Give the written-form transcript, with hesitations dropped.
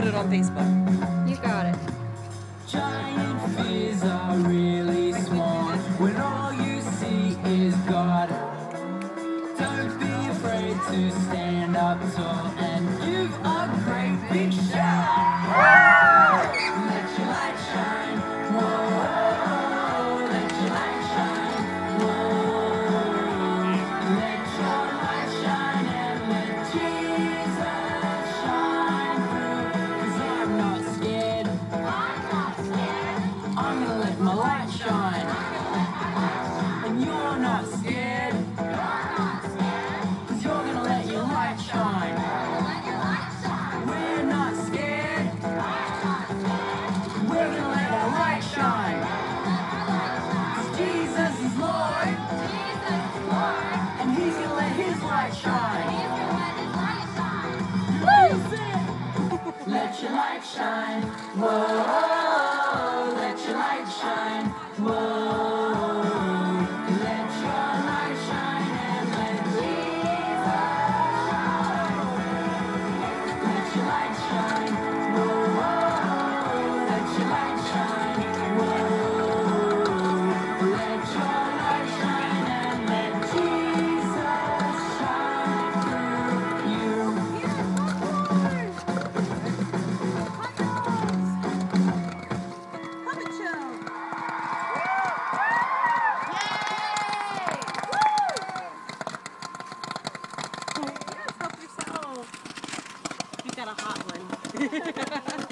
put it on Facebook. You got it. Giant fears are really small when all you see is God. Don't be afraid to stand up tall and give a great big shout. Let your light shine. Whoa, let your light shine. Whoa, let your light shine and let Jesus shine through. 'Cause I'm not scared. I'm gonna let my light shine. And you're not scared. 'Cause you're gonna let your light shine. We're not scared. We're gonna let our light shine. 'Cause Jesus is Lord. And He's gonna let His light shine. Let your light shine. Whoa, let your light shine. Whoa, let your light shine and let Jesus shine. Let your light shine. Whoa, let your light shine. Whoa, let your light shine and let Jesus shine through you. You got a hot one.